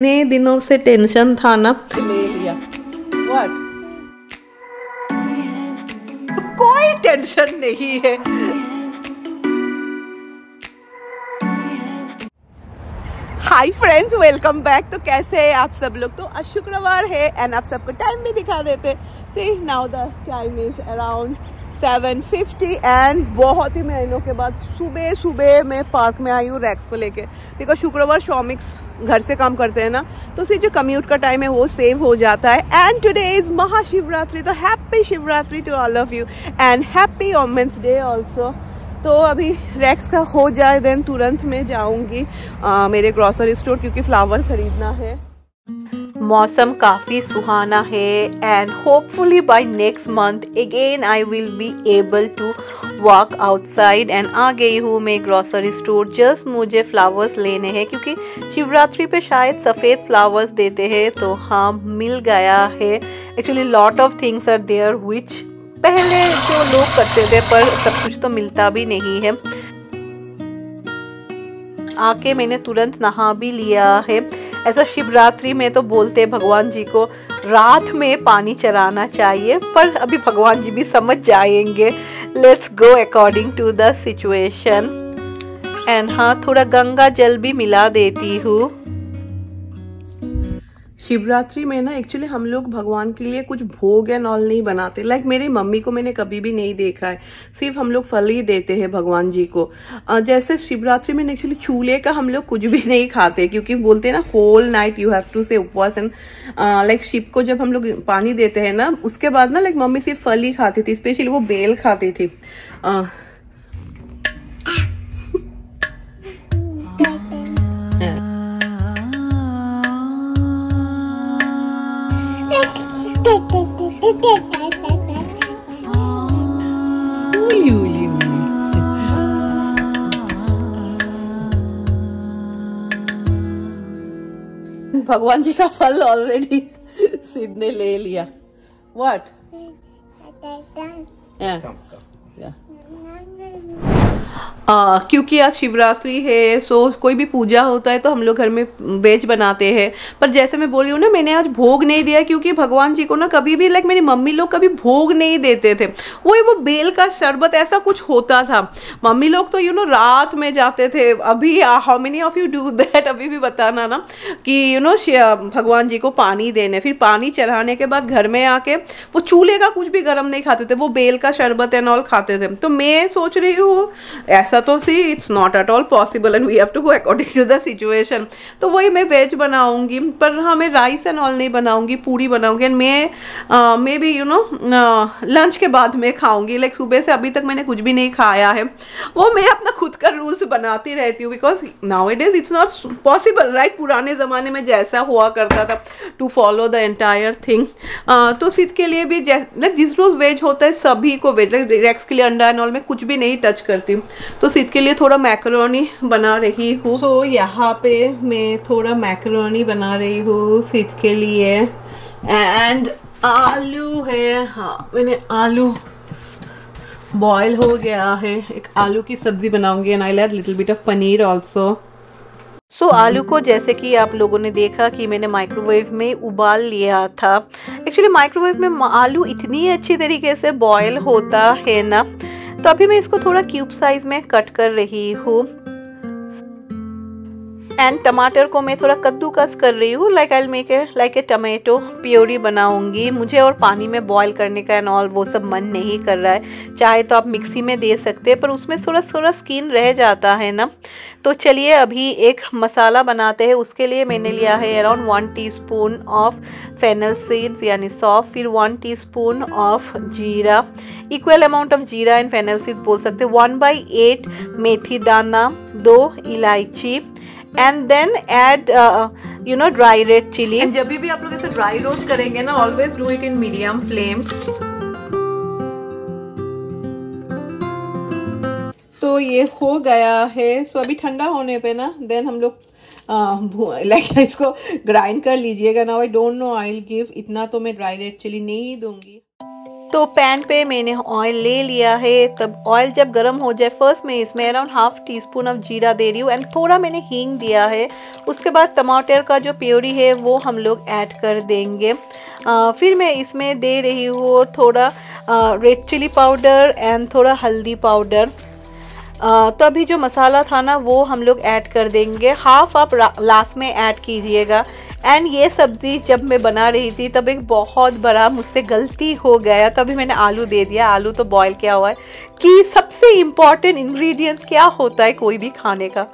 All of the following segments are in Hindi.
इतने दिनों से टेंशन था ना, ले लिया। व्हाट? कोई टेंशन नहीं है। Hi friends, welcome back. तो कैसे हैं आप सब लोग? तो आज शुक्रवार है एंड आप सबको टाइम भी दिखा देते। See now the time is around 7:50 and बहुत ही महीनों के बाद सुबह सुबह मैं पार्क में आई हूँ रैक्स को लेके, बिकॉज शुक्रवार श्रमिक्स घर से काम करते हैं ना, तो उसे जो कम्यूट का टाइम है वो सेव हो जाता है। एंड टुडे इज महाशिवरात्रि, तो happy Shivratri to all of you and happy women's day also. तो अभी रैक्स का हो जाए देन तुरंत मैं जाऊंगी मेरे ग्रोसरी स्टोर, क्योंकि फ्लावर खरीदना है। मौसम काफ़ी सुहाना है and hopefully by next month again I will be able to walk outside. And आ गई हूँ मैं ग्रोसरी स्टोर। जस्ट मुझे फ्लावर्स लेने हैं, क्योंकि शिवरात्रि पे शायद सफ़ेद फ्लावर्स देते हैं, तो हाँ मिल गया है। Actually lot of things are there which पहले जो लोग करते थे, पर सब कुछ तो मिलता भी नहीं है। आके मैंने तुरंत नहा भी लिया है। ऐसा शिवरात्रि में तो बोलते हैं भगवान जी को रात में पानी चढ़ाना चाहिए, पर अभी भगवान जी भी समझ जाएंगे। Let's go according to the situation. And हाँ, थोड़ा गंगा जल भी मिला देती हूँ। शिवरात्रि में ना एक्चुअली हम लोग भगवान के लिए कुछ भोग एंड ऑल नहीं बनाते। लाइक मेरी मम्मी को मैंने कभी भी नहीं देखा है, सिर्फ हम लोग फल ही देते हैं भगवान जी को। जैसे शिवरात्रि में एक्चुअली चूल्हे का हम लोग कुछ भी नहीं खाते, क्योंकि बोलते हैं ना whole night you have to say उपवास। एंड लाइक शिव को जब हम लोग पानी देते हैं ना, उसके बाद ना लाइक मम्मी सिर्फ फल ही खाती थी, स्पेशली वो बेल खाती थी। भगवान जी का फल ऑलरेडी सिद्ध ने ले लिया। व्हाट? क्योंकि आज शिवरात्रि है, सो कोई भी पूजा होता है तो हम लोग घर में वेज बनाते हैं। पर जैसे मैं बोल रही हूँ ना, मैंने आज भोग नहीं दिया, क्योंकि भगवान जी को ना कभी भी लाइक मेरी मम्मी लोग कभी भोग नहीं देते थे। वो बेल का शरबत ऐसा कुछ होता था। मम्मी लोग तो रात में जाते थे। अभी how many of you do that? अभी भी बताना ना कि भगवान जी को पानी देने, फिर पानी चढ़ाने के बाद घर में आके वो चूल्हे का कुछ भी गर्म नहीं खाते थे, वो बेल का शरबत एंड ऑल खाते थे। तो मैं सोच रही हूँ ऐसा तो see it's not at all possible and we have to go according to the situation. तो वही मैं वेज बनाऊंगी, पर हाँ मैं राइस एंड ऑल नहीं बनाऊंगी, पूरी बनाऊंगी। एंड मैं भी लंच के बाद में खाऊंगी। लाइक सुबह से अभी तक मैंने कुछ भी नहीं खाया है। वो मैं अपना खुद का रूल्स बनाती रहती हूँ, because now it is it's not possible right. पुराने ज़माने में जैसा हुआ करता था to follow the entire thing. तो सिद्ध के लिए भी जिस रोज़ वेज होता है सभी को वेज, लाइक रेक्स के लिए अंडा एंड ऑल में कुछ भी नहीं टच करती हूँ। तो सिद्ध के लिए थोड़ा मैकरोनी बना रही हूँ। सो यहाँ पे मैं थोड़ा मैकरोनी बना रही हूँ सिद्ध के लिए। एंड आलू है, हाँ मैंने आलू बॉयल हो गया है। एक आलू की सब्जी बनाऊंगी and I will add little bit of paneer also. So आलू को जैसे कि आप लोगों ने देखा कि मैंने माइक्रोवेव में उबाल लिया था। एक्चुअली माइक्रोवेव में आलू इतनी अच्छी तरीके से बॉयल होता है ना। तो अभी मैं इसको थोड़ा क्यूब साइज में कट कर रही हूँ। एंड टमाटर को मैं थोड़ा कद्दूकस कर रही हूँ। Like I will make a tomato puree बनाऊंगी। मुझे और पानी में बॉईल करने का एंड ऑल वो सब मन नहीं कर रहा है। चाहे तो आप मिक्सी में दे सकते हैं, पर उसमें थोड़ा स्किन रह जाता है ना। तो चलिए अभी एक मसाला बनाते हैं। उसके लिए मैंने लिया है around 1 teaspoon of fennel seeds यानी सौंफ, फिर 1 teaspoon of jeera, equal amount of jeera and fennel seeds बोल सकते हैं, 1/8 मेथी दाना, 2 इलायची, and then add dry red chilli. जब भी आप लोग ऐसे ड्राई रोस्ट करेंगे ना, always do it in medium flame. तो ये हो गया है। सो अभी ठंडा होने पे ना देन हम लोग लाइक इसको ग्राइंड कर लीजिएगा। Now I don't know I will give इतना, तो मैं ड्राई रेड चिली नहीं दूंगी। तो पैन पे मैंने ऑयल ले लिया है। तब ऑयल जब गर्म हो जाए, फर्स्ट मैं इसमें around half tea spoon of जीरा दे रही हूँ एंड थोड़ा मैंने हींग दिया है। उसके बाद टमाटर का जो प्योरी है वो हम लोग ऐड कर देंगे। फिर मैं इसमें दे रही हूँ थोड़ा रेड चिली पाउडर एंड थोड़ा हल्दी पाउडर। तो अभी जो मसाला था ना वो हम लोग ऐड कर देंगे, हाफ आप लास्ट में ऐड कीजिएगा। एंड ये सब्ज़ी जब मैं बना रही थी तब एक बहुत बड़ा मुझसे गलती हो गया, तभी मैंने आलू दे दिया। आलू तो बॉईल किया हुआ है कि सबसे इम्पॉर्टेंट इंग्रेडिएंट्स क्या होता है कोई भी खाने का,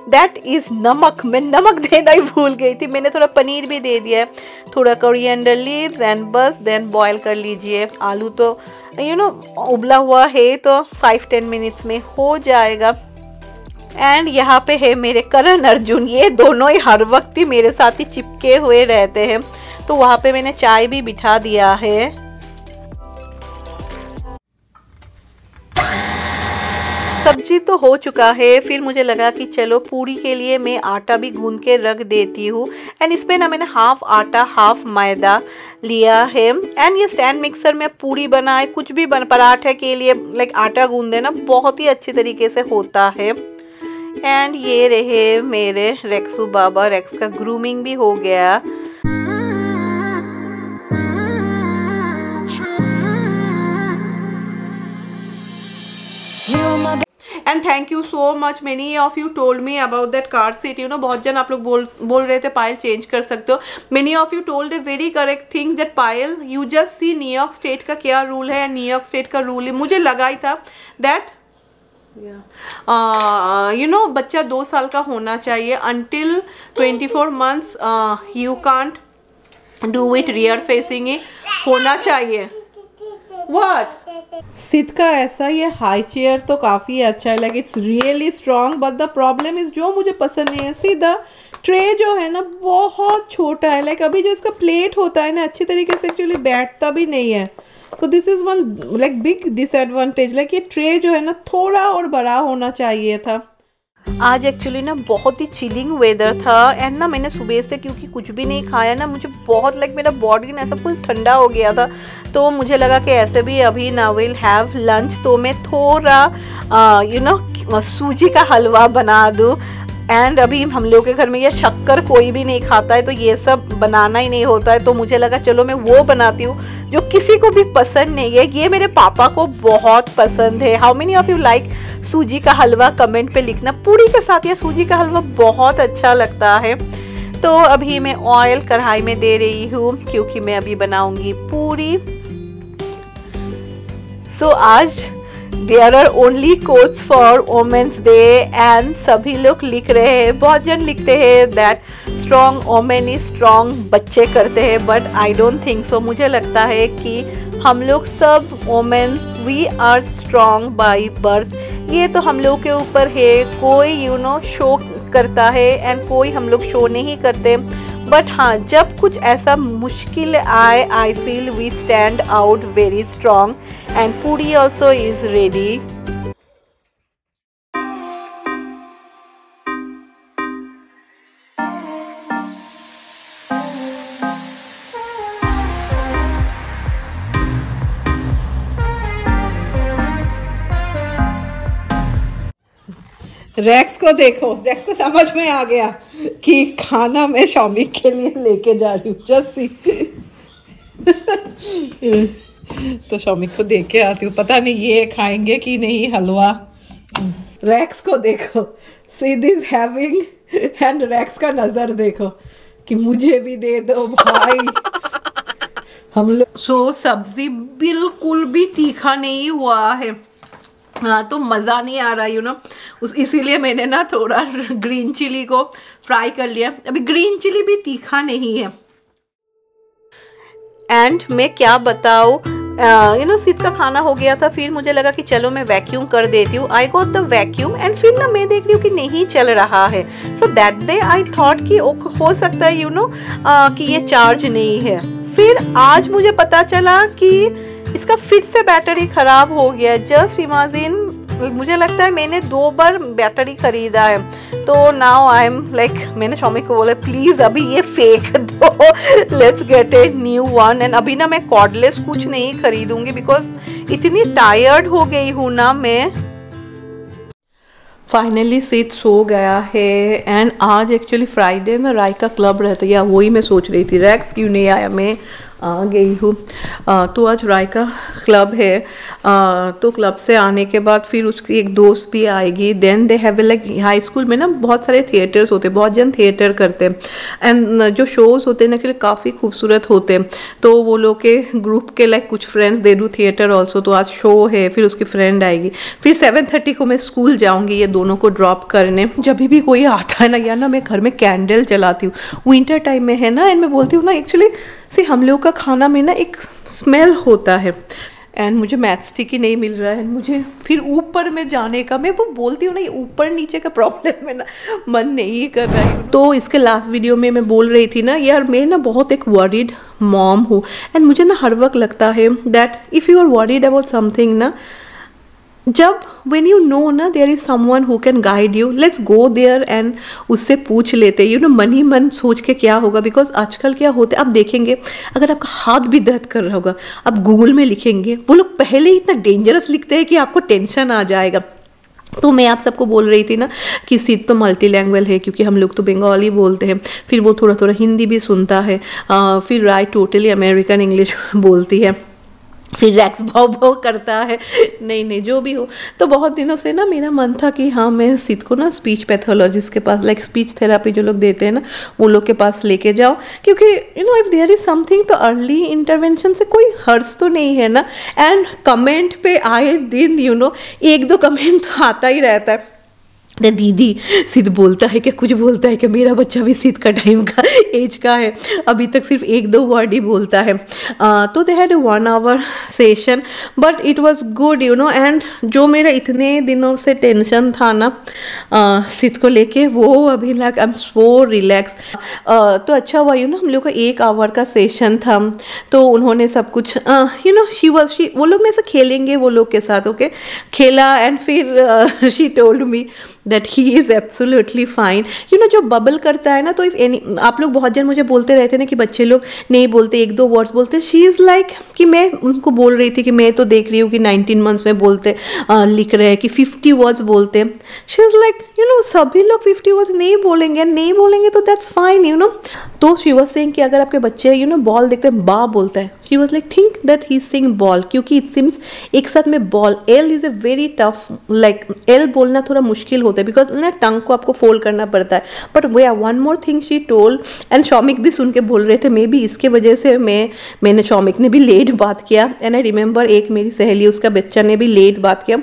दैट इज़ नमक। मैं नमक देना ही भूल गई थी। मैंने थोड़ा पनीर भी दे दिया है, थोड़ा कोरिएंडर लीव्स एंड बस देन बॉईल कर लीजिए। आलू तो उबला हुआ है तो 5-10 मिनट्स में हो जाएगा। एंड यहाँ पे है मेरे करण अर्जुन, ये दोनों ही हर वक्त ही मेरे साथ ही चिपके हुए रहते हैं। तो वहाँ पे मैंने चाय भी बिठा दिया है। सब्जी तो हो चुका है, फिर मुझे लगा कि चलो पूरी के लिए मैं आटा भी गूंद के रख देती हूँ। एंड इसमें ना मैंने हाफ आटा हाफ मैदा लिया है। एंड ये स्टैंड मिक्सर में पूरी बनाए कुछ भी पराठे के लिए लाइक आटा गूंद देना बहुत ही अच्छी तरीके से होता है। एंड ये रहे मेरे रेक्सू बाबा, रेक्स का ग्रूमिंग भी हो गया। And thank you so much, many of you told me about that car seat. बहुत जन आप लोग बोल रहे थे पायल चेंज कर सकते हो। Many of you told a very correct thing that Payal you just see New York state का क्या रूल है। न्यूयॉर्क स्टेट का रूल है, मुझे लगा ही था दैट बच्चा 2 साल का होना चाहिए। Until 24 months you can't do it rear facing ही होना चाहिए। What? सिद का ऐसा ये हाई चेयर तो काफ़ी अच्छा है, like it's really strong. But the problem is जो मुझे पसंद नहीं है, सीधा ट्रे जो है ना बहुत छोटा है। लाइक अभी जो इसका प्लेट होता है ना अच्छी तरीके से एक्चुअली बैठता भी नहीं है। So this is one like big disadvantage. Like ये ट्रे जो है ना थोड़ा और बड़ा होना चाहिए था। आज एक्चुअली ना बहुत ही चिलिंग वेदर था एंड ना मैंने सुबह से क्योंकि कुछ भी नहीं खाया ना, मुझे बहुत लाइक मेरा बॉडी ना ऐसा फुल ठंडा हो गया था। तो मुझे लगा कि ऐसे भी अभी ना विल हैव लंच, तो मैं थोड़ा सूजी का हलवा बना दूँ। एंड अभी हम लोग के घर में ये शक्कर कोई भी नहीं खाता है, तो ये सब बनाना ही नहीं होता है। तो मुझे लगा चलो मैं वो बनाती हूँ जो किसी को भी पसंद नहीं है। ये मेरे पापा को बहुत पसंद है। How many of you like सूजी का हलवा, कमेंट पे लिखना। पूरी के साथ ये सूजी का हलवा बहुत अच्छा लगता है। तो अभी मैं ऑयल कढ़ाई में दे रही हूँ क्योंकि मैं अभी बनाऊंगी पूरी। सो आज there are only quotes for women's day and सभी लोग लिख रहे हैं, बहुत जन लिखते हैं that strong women is strong बच्चे करते हैं, but I don't think so. मुझे लगता है कि हम लोग सब women we are strong by birth. ये तो हम लोग के ऊपर है, कोई शो करता है एंड कोई हम लोग शो नहीं करते। बट हाँ, जब कुछ ऐसा मुश्किल आए I feel we stand out very strong and puri also is ready. Rex को देखो, रेक्स को समझ में आ गया कि खाना मैं शौमिक के लिए लेके जा रही हूँ। जस्ट सी तो शौमिक को देख के आती हूँ, पता नहीं ये खाएंगे कि नहीं हलवा। रेक्स को देखो, सिद इज हैविंग एंड रेक्स का नजर देखो कि मुझे भी दे दो भाई। हम लोग सब्जी बिल्कुल भी तीखा नहीं हुआ है। हाँ, तो मज़ा नहीं आ रहा इसीलिए मैंने ना थोड़ा ग्रीन चिली को फ्राई कर लिया। अभी ग्रीन चिली भी तीखा नहीं है। एंड मैं क्या बताऊँ, सिद का खाना हो गया था, फिर मुझे लगा कि चलो मैं वैक्यूम कर देती हूँ। I got the vacuum and फिर ना मैं देख रही हूँ कि नहीं चल रहा है। So that day I thought कि हो सकता है कि ये चार्ज नहीं है। फिर आज मुझे पता चला कि इसका फिर से बैटरी खराब हो गया। जस्ट इमेजिन, मुझे लगता है मैंने 2 बार बैटरी खरीदा है। तो नाउ आई एम लाइक, मैंने शौमिक को बोला प्लीज़ अभी ये फेंक दो। So let's get a new one. And अभी ना मैं कॉर्डलेस कुछ नहीं खरीदूंगी बिकॉज इतनी टायर्ड हो गई हूँ ना मैं। फाइनली सिद सो गया है एंड आज एक्चुअली फ्राइडे में राय का क्लब रहता है, या वही मैं सोच रही थी रैक्स क्यों नहीं आया, मैं आ गई हूँ। तो आज राय का क्लब है, तो क्लब से आने के बाद फिर उसकी एक दोस्त भी आएगी। Then they have like high school में ना बहुत सारे थिएटर्स होते हैं, बहुत जन थिएटर करते हैं एंड जो शोज़ होते हैं ना के काफ़ी खूबसूरत होते हैं। तो वो लोग के ग्रुप के लाइक कुछ friends they do theatre also, तो आज शो है, फिर उसकी फ्रेंड आएगी, फिर 7:30 को मैं स्कूल जाऊँगी ये दोनों को ड्रॉप करने। जब भी कोई आता है ना या ना मैं घर में कैंडल जलाती हूँ, विंटर टाइम में है ना, एंड मैं बोलती हूँ ना एक्चुअली से हम लोग का खाना में ना एक स्मेल होता है एंड मुझे मैच स्टिक ही नहीं मिल रहा है, मुझे फिर ऊपर में जाने का, मैं वो बोलती हूँ ना ये ऊपर नीचे का प्रॉब्लम है ना, मन नहीं कर रहा है। तो इसके लास्ट वीडियो में मैं बोल रही थी ना यार मैं ना बहुत एक वरीड मॉम हूँ एंड मुझे ना हर वक्त लगता है that if you are worried about something ना, जब when you know ना there is someone who can guide you, let's go there and उससे पूछ लेते, यू नो मन ही मन सोच के क्या होगा। बिकॉज आजकल क्या होता है आप देखेंगे, अगर आपका हाथ भी दर्द कर रहा होगा आप गूगल में लिखेंगे, वो लोग पहले ही इतना डेंजरस लिखते हैं कि आपको टेंशन आ जाएगा। तो मैं आप सबको बोल रही थी ना कि सिद तो मल्टी लैंग्वेज है क्योंकि हम लोग तो बंगाली बोलते हैं, फिर वो थोड़ा थोड़ा हिंदी भी सुनता है, फिर राय टोटली अमेरिकन इंग्लिश बोलती है, फिर रैक्स भाव भाव करता है, नहीं जो भी हो। तो बहुत दिनों से ना मेरा मन था कि हाँ मैं सिद को ना स्पीच पैथोलॉजिस्ट के पास, लाइक स्पीच थेरापी जो लोग देते हैं ना वो लोग के पास लेके जाओ, क्योंकि you know if there is something तो अर्ली इंटरवेंशन से कोई हर्ज तो नहीं है ना। एंड कमेंट पे आए दिन यू नो 1-2 कमेंट तो आता ही रहता है, दीदी सिद बोलता है क्या, कुछ बोलता है कि मेरा बच्चा भी सिद का टाइम का एज का है, अभी तक सिर्फ 1-2 वर्ड ही बोलता है। तो they had 1 hour session but it was good you know. And जो मेरा इतने दिनों से टेंशन था ना सिद को लेके, वो अभी like I am so relax. तो अच्छा हुआ यू नो हम लोग का 1 hour का सेशन था, तो उन्होंने सब कुछ यू नो वो लोग में से खेलेंगे वो लोग के साथ, ओके खेला एंड फिर she told me that he is absolutely fine। you know जो बबल करता है ना, तो इफ आप लोग बहुत जन मुझे बोलते रहते हैं ना कि बच्चे लोग नहीं बोलते, 1-2 वर्ड्स बोलते। शी इज़ लाइक कि मैं उनको बोल रही थी कि मैं तो देख रही हूँ कि 19 months में बोलते लिख रहे हैं कि 50 वर्ड्स बोलते। She is like you know सभी लोग 50 वर्ड्स नहीं बोलेंगे तो दैट्स फाइन यू नो। तो शी वाज सेइंग कि अगर आपके बच्चे यू नो बॉल देखते हैं बा बोलता है, she was like think that he is saying ball, क्योंकि इट सिम्स एक साथ में ball, L is a very tough, like L बोलना थोड़ा मुश्किल होता है बिकॉज ना टंग को आपको फोल्ड करना पड़ता है। But we are one more thing she told, and Shaumik भी सुन के बोल रहे थे, मे बी इसके वजह से मैंने शौमिक ने भी लेट बात किया। एंड आई रिमेंबर एक मेरी सहेली उसका बच्चा ने भी लेट बात किया,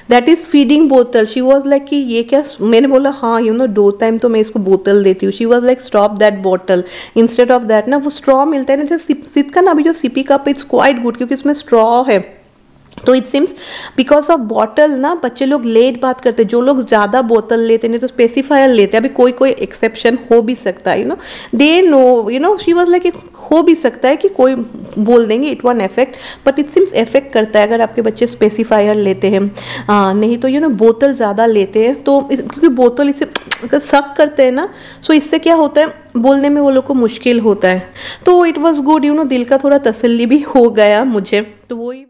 दैट इज फीडिंग बोतल। शी वॉज लाइक कि ये क्या, मैंने बोला हाँ यू नो 2 टाइम तो मैं इसको बोतल देती हूँ। She was like stop that bottle, instead of that ना वो स्ट्रॉ मिलता है ना, सिद का ना अभी जो CP cup it's quite good क्योंकि इसमें स्ट्रॉ है। तो it seems because of bottle ना बच्चे लोग लेट बात करते हैं, जो लोग ज़्यादा बोतल लेते हैं तो स्पेसिफायर लेते हैं। अभी कोई एक्सेप्शन हो भी सकता है you know, they know you know she was like हो भी सकता है कि कोई बोल देंगे it one effect, but it seems effect करता है अगर आपके बच्चे स्पेसिफायर लेते हैं। नहीं तो यू नो बोतल ज़्यादा लेते हैं तो क्योंकि बोतल इससे सक करते हैं ना, सो इससे क्या होता है बोलने में वो लोग को मुश्किल होता है। तो it was good you know, दिल का थोड़ा तसल्ली भी हो गया मुझे। तो वही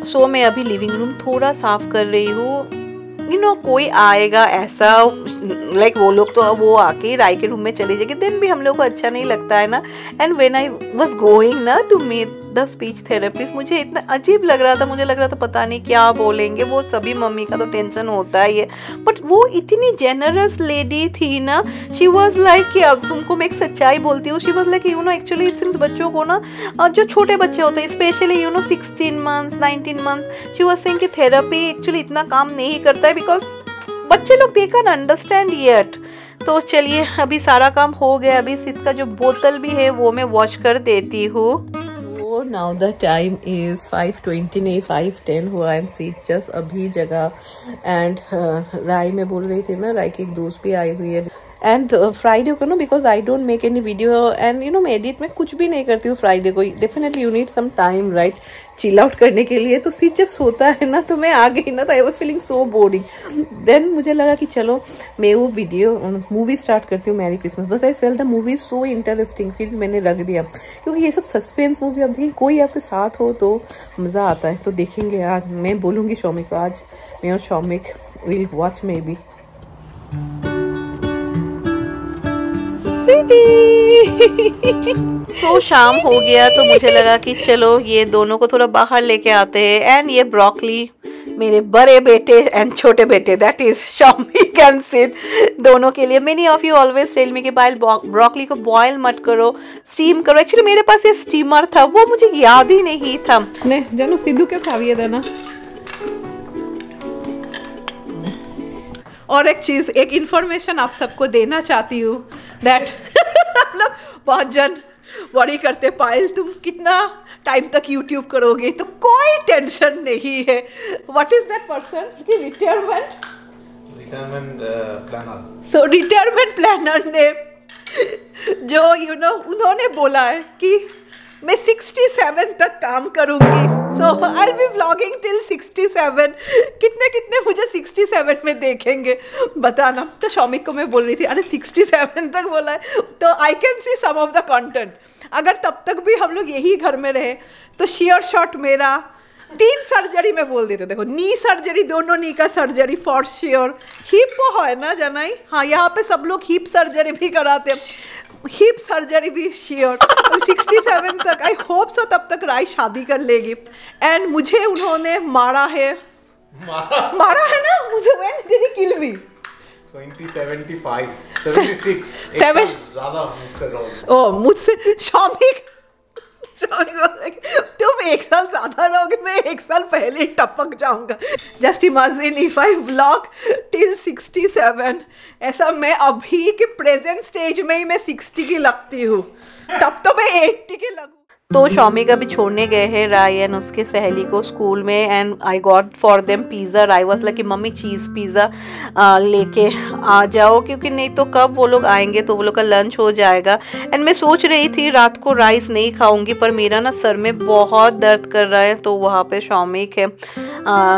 सो मैं अभी लिविंग रूम थोड़ा साफ कर रही हूँ। यू नो कोई आएगा ऐसा लाइक वो लोग तो वो आके राय के रूम में चले जाएंगे, देन भी हम लोग को अच्छा नहीं लगता है ना। And when I was going ना to meet the speech therapist, मुझे इतना अजीब लग रहा था, मुझे लग रहा था पता नहीं क्या बोलेंगे, वो सभी मम्मी का तो टेंशन होता ही है। बट वो इतनी जेनरस लेडी थी ना, शी वॉज लाइक कि अब तुमको मैं एक सच्चाई बोलती हूँ, she was like you know actually it seems बच्चों को ना जो छोटे बच्चे होते हैं specially you know 16 months 19 months, she was saying कि थेरेपी एक्चुअली इतना काम नहीं करता है बिकॉज बच्चे लोग दे कैन अंडरस्टैंड येट। तो चलिए अभी सारा काम हो गया, अभी सिद का जो बोतल भी है वो मैं वॉश कर देती हूँ। नाउ द टाइम इज 5:20 नहीं 5:10 हुआ एंड सिद जस्ट अभी जगह। एंड राय में बोल रही थी ना, राय की एक दोस्त भी आई हुई है एंड फ्राइडे को ना, because I don't make any video and you know मैं एडिट में कुछ भी नहीं करती हूँ फ्राइडे को। Definitely you need some time right chill out करने के लिए। तो सिर्फ जब सोता है ना तो मैं आ गई ना, तो I was feeling so boring. Then मुझे लगा कि चलो मैं वो वीडियो मूवी स्टार्ट करती हूँ, मैरी क्रिसमस। बस I fell the movie so interesting, फिर मैंने रख दिया क्योंकि ये सब सस्पेंस मूवी अब देखिए कोई आपके साथ हो तो मज़ा आता है। तो देखेंगे आज, मैं बोलूँगी शौमिक को आज मैं और Shoumik will watch may be. तो शाम हो गया तो मुझे लगा कि चलो ये दोनों को थोड़ा बाहर लेके आते हैं। एंड ये ब्रोकली मेरे बड़े बेटे एंड छोटे बेटे, that is Shaumik and Sid, दोनों के लिए। Many of you always tell me कि ब्रोकली को बॉयल मत करो, स्टीम करो। एक्चुअली मेरे पास ये स्टीमर था, वो मुझे याद ही नहीं था। नहीं जानो सिद्धू के खाविए देना। और एक चीज़, एक इन्फॉर्मेशन आप सबको देना चाहती हूँ दैट आप लोग बहुत जन वरी करते पायल तुम कितना टाइम तक यूट्यूब करोगे, तो कोई टेंशन नहीं है। व्हाट इज दैट पर्सन की रिटायरमेंट प्लानर। सो रिटायरमेंट प्लानर ने जो यू नो उन्होंने बोला है कि मैं 67 तक काम करूंगी। सो आई बी व्लॉगिंग टिल 67। कितने कितने मुझे 67 में देखेंगे बताना। तो शौमिक को मैं बोल रही थी अरे 67 तक बोला है तो I can see some of the content. अगर तब तक भी हम लोग यही घर में रहे तो शेयर शॉट मेरा 3 सर्जरी में बोल देते। देखो नी सर्जरी, दोनों नी का सर्जरी फॉर श्योर। हिप है ना जनाई, हाँ यहाँ पे सब लोग हिप सर्जरी भी कराते हैं, हिप सर्जरी भी श्योर। 67 तक आई होप सो तब तक राय शादी कर लेगी। एंड मुझे उन्होंने मारा है ना मुझे, व्हेन डिड ही किल मी? 2075 76 ज्यादा मुझसे रहोगे। ओ मुझसे शौमिक तुम 1 साल ज्यादा रहोगे, मैं 1 साल पहले ही टपक जाऊंगा। Just imagine if I vlog till 67, ऐसा मैं अभी के प्रेजेंट स्टेज में ही मैं 60 की लगती हूँ, तब तो मैं 80 की लगूँ। तो शौमिक अभी छोड़ने गए हैं राय एंड उसके सहेली को स्कूल में। And I got for them pizza. Rai was like कि मम्मी चीज़ पिज़्ज़ा लेके आ जाओ, क्योंकि नहीं तो कब वो लोग आएंगे तो वो लोग का लंच हो जाएगा। एंड मैं सोच रही थी रात को राइस नहीं खाऊंगी, पर मेरा ना सर में बहुत दर्द कर रहा है। तो वहाँ पे शौमिक है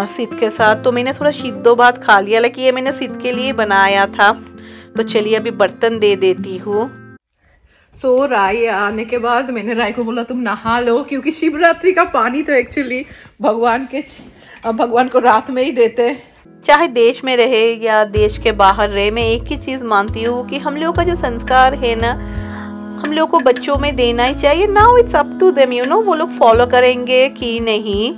सिद के साथ, तो मैंने थोड़ा सिद्धो भात खा लिया। लाइक ये मैंने सिद के लिए बनाया था। तो चलिए अभी बर्तन दे देती हूँ। सो राय आने के बाद मैंने राय को बोला तुम नहा लो, क्योंकि शिवरात्रि का पानी तो एक्चुअली भगवान को रात में ही देते हैं। चाहे देश में रहे या देश के बाहर रहे, मैं एक ही चीज़ मानती हूँ कि हम लोगों का जो संस्कार है ना, हम लोग को बच्चों में देना ही चाहिए। Now it's up to them, you know वो लोग फॉलो करेंगे कि नहीं।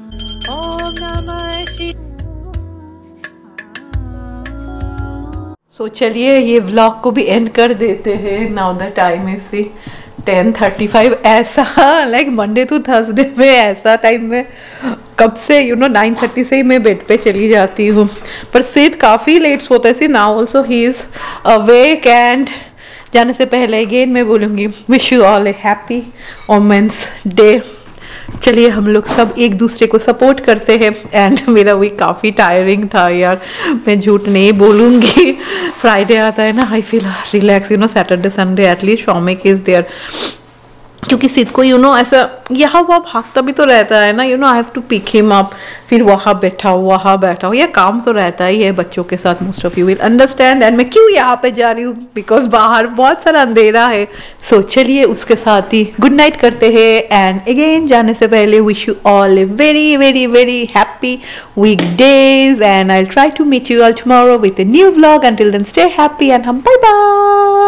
तो चलिए ये व्लॉग को भी एंड कर देते हैं। Now the time is 10:35। ऐसा लाइक मंडे टू थर्सडे में ऐसा टाइम में कब से 9:30 से ही मैं बेड पे चली जाती हूँ। पर सिद काफ़ी लेट सोता है। See now also he is awake. And जाने से पहले अगेन मैं बोलूँगी wish you all a happy women's day. चलिए हम लोग सब एक दूसरे को सपोर्ट करते हैं। एंड मेरा वीक काफ़ी टायरिंग था यार, मैं झूठ नहीं बोलूँगी। फ्राइडे आता है ना, I feel relax. Saturday Sunday at least Shaumik is there, क्योंकि सिद को ऐसा यहाँ वहाँ भागता भी तो रहता है ना। I have to pick him up, फिर वहाँ बैठा हो, यह काम तो रहता ही है बच्चों के साथ। Most of you will understand. And मैं क्यों यहाँ पे जा रही हूँ, बिकॉज बाहर बहुत सारा अंधेरा है। सो चलिए उसके साथ ही गुड नाइट करते हैं। एंड अगेन जाने से पहले wish you all a very very very happy week days. And I try to meet you all tomorrow with a new vlog. Until then stay happy and hmm bye bye.